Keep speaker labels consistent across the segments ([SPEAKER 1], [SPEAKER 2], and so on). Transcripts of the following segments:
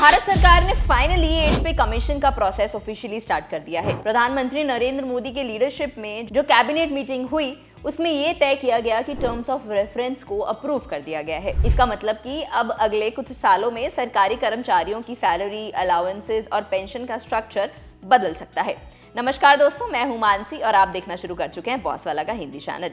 [SPEAKER 1] भारत सरकार ने finally 8th पे कमीशन का प्रोसेस ऑफिशियली स्टार्ट कर दिया है। प्रधानमंत्री नरेंद्र मोदी के लीडरशिप में जो कैबिनेट मीटिंग हुई उसमें ये तय किया गया कि टर्म्स ऑफ रेफरेंस को अप्रूव कर दिया गया है। इसका मतलब कि अब अगले कुछ सालों में सरकारी कर्मचारियों की सैलरी, अलाउंसेस और पेंशन का स्ट्रक्चर बदल सकता है। नमस्कार दोस्तों, मैं हूं मानसी और आप देखना शुरू कर चुके हैं बॉस वाला का हिंदी चैनल।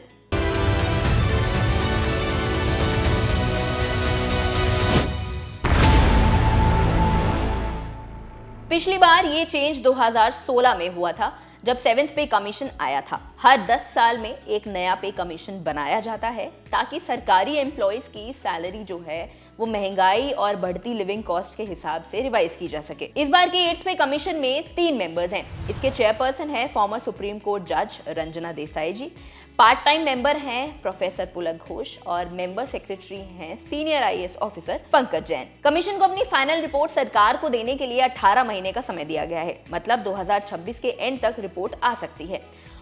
[SPEAKER 1] पिछली बार ये चेंज 2016 में हुआ था जब 7th पे कमीशन आया था। हर 10 साल में एक नया पे कमीशन बनाया जाता है ताकि सरकारी एम्प्लॉयज की सैलरी जो है वो महंगाई और बढ़ती लिविंग कॉस्ट के हिसाब से रिवाइज की जा सके। इस बार के 8th पे कमीशन में 3 मेंबर्स हैं। इसके चेयरपर्सन है फॉर्मर सुप्रीम कोर्ट जज रंजना देसाई जी, पार्ट टाइम मेंबर हैं प्रोफेसर पुलक घोष और मेंबर सेक्रेटरी हैं senior IAS officer Pankaj Jain. Commission को अपनी फाइनल रिपोर्ट सरकार को देने के लिए 18 महीने का समय दिया गया है, मतलब 2026 के एंड तक रिपोर्ट आ सकती है।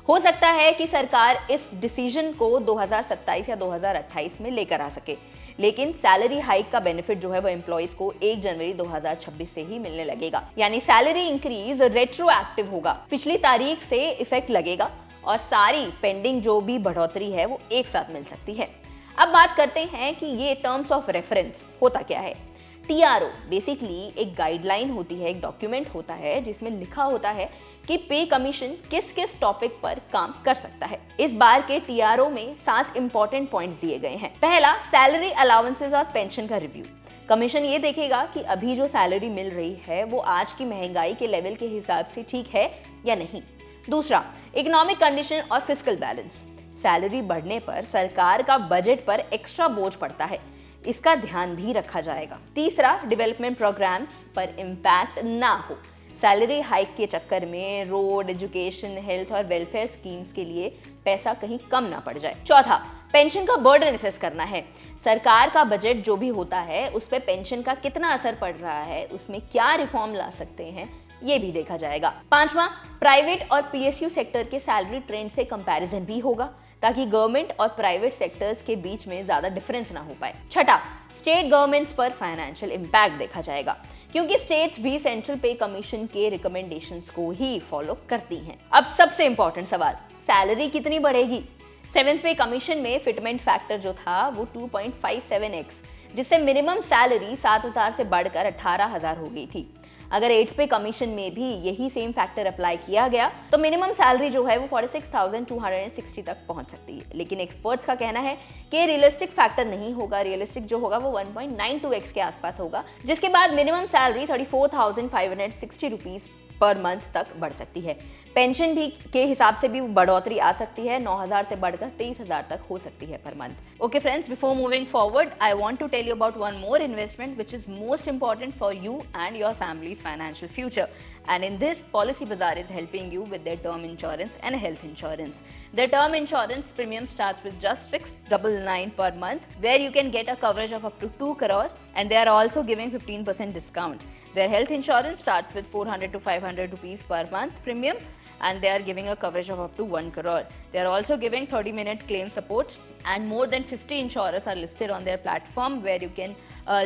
[SPEAKER 1] हो सकता है कि सरकार इस डिसीजन को 2027 या 2028 में लेकर आ सके, लेकिन सैलरी हाइक का बेनिफिट जो है वो एम्प्लॉइज को 1 जनवरी 2026 से ही मिलने लगेगा। यानी सैलरी इंक्रीज रेट्रोएक्टिव होगा, पिछली तारीख से इफेक्ट लगेगा और सारी पेंडिंग जो भी बढ़ोतरी है वो एक साथ मिल सकती है। अब बात करते हैं कि ये टर्म्स ऑफ रेफरेंस होता क्या है। TRO बेसिकली एक गाइडलाइन होती है, एक डॉक्यूमेंट होता है जिसमें लिखा होता है कि पे कमीशन किस किस टॉपिक पर काम कर सकता है। इस बार के TRO में 7 इंपॉर्टेंट पॉइंट्स दिए गए हैं। पहला, सैलरी अलाउंसेस और पेंशन का रिव्यू। कमीशन ये देखेगा कि अभी जो सैलरी मिल रही है वो आज की महंगाई के लेवल के हिसाब से ठीक है या नहीं। दूसरा, इकोनॉमिक कंडीशन और फिस्कल बैलेंस। सैलरी बढ़ने पर सरकार का बजट पर एक्स्ट्रा बोझ पड़ता है, इसका ध्यान भी रखा जाएगा। तीसरा, डेवलपमेंट प्रोग्राम्स पर इम्पैक्ट ना हो। सैलरी हाइक के चक्कर में रोड, एजुकेशन, हेल्थ और वेलफेयर स्कीम्स के लिए पैसा कहीं कम ना पड़ जाए। चौथा, पेंशन का बर्डन असेस करना है। सरकार का बजट जो भी होता है उस पर पेंशन का कितना असर पड़ रहा है, उसमें क्या रिफॉर्म ला सकते हैं, ये भी देखा जाएगा। पांचवा, प्राइवेट और PSU सेक्टर के सैलरी ट्रेंड से कंपैरिजन भी होगा ताकि गवर्नमेंट और प्राइवेट सेक्टर्स के बीच में ज्यादा डिफरेंस ना हो पाए। छठा, स्टेट गवर्नमेंट्स पर फाइनेंशियल इंपैक्ट देखा जाएगा क्योंकि स्टेट्स भी सेंट्रल पे कमीशन के रिकमेंडेशंस को ही फॉलो करती हैं। अब सबसे इंपॉर्टेंट सवाल, सैलरी कितनी बढ़ेगी। 7th पे कमीशन में फिटमेंट फैक्टर जो था वो 2.57x, जिससे मिनिमम सैलरी 7,000 से बढ़कर 18,000 हो गई थी। अगर 8th पे कमीशन में भी यही सेम फैक्टर अप्लाई किया गया तो मिनिमम सैलरी जो है वो 46,260 तक पहुंच सकती है। लेकिन एक्सपर्ट्स का कहना है कि रियलिस्टिक फैक्टर नहीं होगा। रियलिस्टिक जो होगा वो 1.92x के आसपास होगा, जिसके बाद minimum salary 34,560 rupees per month तक बढ़ सकती है। पेंशन भी के हिसाब से भी बढ़ोतरी आ सकती है, 9,000 से बढ़कर 23,000 तक हो सकती है पर month. Okay friends, before moving forward I want to tell you about one more investment which is most important for you and your family's financial future, and in this Policy Bazaar is helping you with their term insurance and health insurance. Their term insurance premium starts with just 699 per month, where you can get a coverage of up to 2 crores, and they are also giving 15% discount. Their health insurance starts with 400 to 500 rupees per month premium, and they are giving a coverage of up to 1 crore. They are also giving 30-minute claim support, and more than 50 insurers are listed on their platform where you can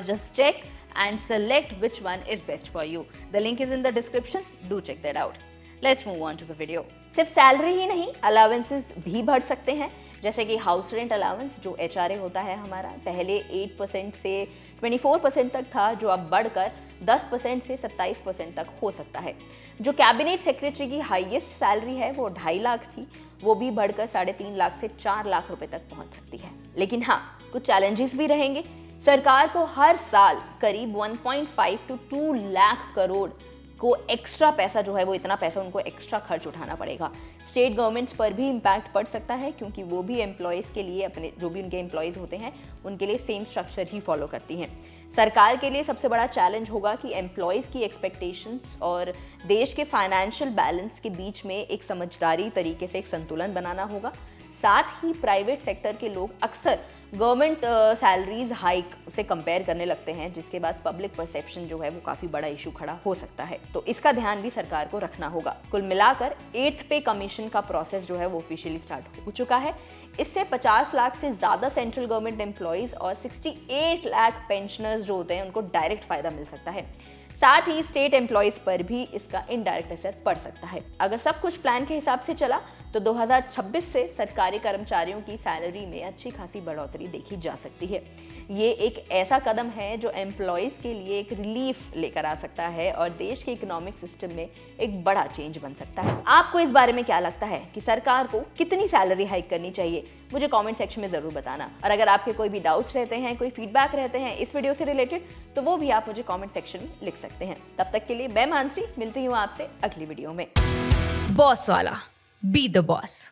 [SPEAKER 1] just check and select which one is best for you. The link is in the description. Do check that out. Let's move on to the video. सिर्फ salary ही नहीं, allowances भी बढ़ सकते हैं, जैसे कि house rent allowance जो HRA होता है हमारा, पहले 8% से 24% तक था, जो अब बढ़कर 10% से 27% तक हो सकता है। जो कैबिनेट सेक्रेटरी की हाईएस्ट सैलरी है वो 2.5 लाख थी, वो भी बढ़कर 3.5 लाख से 4 लाख रुपए तक पहुंच सकती है। लेकिन हाँ, कुछ चैलेंजेस भी रहेंगे। सरकार को हर साल करीब 1.5 to 2 लाख करोड़ को एक्स्ट्रा पैसा जो है वो इतना पैसा उनको एक्स्ट्रा खर्च उठाना पड़ेगा। स्टेट गवर्नमेंट्स पर भी इम्पैक्ट पड़ सकता है क्योंकि वो भी एम्प्लॉयज़ के लिए, अपने जो भी उनके एम्प्लॉयज़ होते हैं उनके लिए सेम स्ट्रक्चर ही फॉलो करती हैं। सरकार के लिए सबसे बड़ा चैलेंज होगा कि एम्प्लॉयज़ की एक्सपेक्टेशंस और देश के फाइनेंशियल बैलेंस के बीच में एक समझदारी तरीके से एक संतुलन बनाना होगा। साथ ही प्राइवेट सेक्टर के लोग अक्सर गवर्नमेंट सैलरीज हाइक से कंपेयर करने लगते हैं, जिसके बाद पब्लिक परसेप्शन जो है वो काफी बड़ा इशू खड़ा हो सकता है। तो इसका ध्यान भी सरकार को रखना होगा। कुल मिलाकर 8th पे कमीशन का प्रोसेस जो है वो ऑफिशियली स्टार्ट हो चुका है। इससे 50 लाख से ज्यादा सेंट्रल गवर्नमेंट एम्प्लॉइज और 68 लाख पेंशनर्स जो होते हैं उनको डायरेक्ट फायदा मिल सकता है। साथ ही स्टेट एम्प्लॉयज पर भी इसका इनडायरेक्ट असर पड़ सकता है। अगर सब कुछ प्लान के हिसाब से चला तो 2026 से सरकारी कर्मचारियों की सैलरी में अच्छी खासी बढ़ोतरी देखी जा सकती है। ये एक ऐसा कदम है जो एम्प्लॉयज के लिए एक रिलीफ लेकर आ सकता है और देश के इकोनॉमिक सिस्टम में एक बड़ा चेंज बन सकता है। आपको इस बारे में क्या लगता है कि सरकार को कितनी सैलरी हाइक करनी चाहिए? मुझे कमेंट सेक्शन में जरूर बताना। और अगर आपके कोई भी डाउट्स रहते हैं, कोई फीडबैक रहते हैं इस वीडियो से रिलेटेड, तो वो भी आप मुझे कमेंट सेक्शन में लिख सकते हैं। तब तक के लिए मैं मानसी मिलती हूँ आपसे अगली वीडियो में।
[SPEAKER 2] बॉस वाला, बी द बॉस।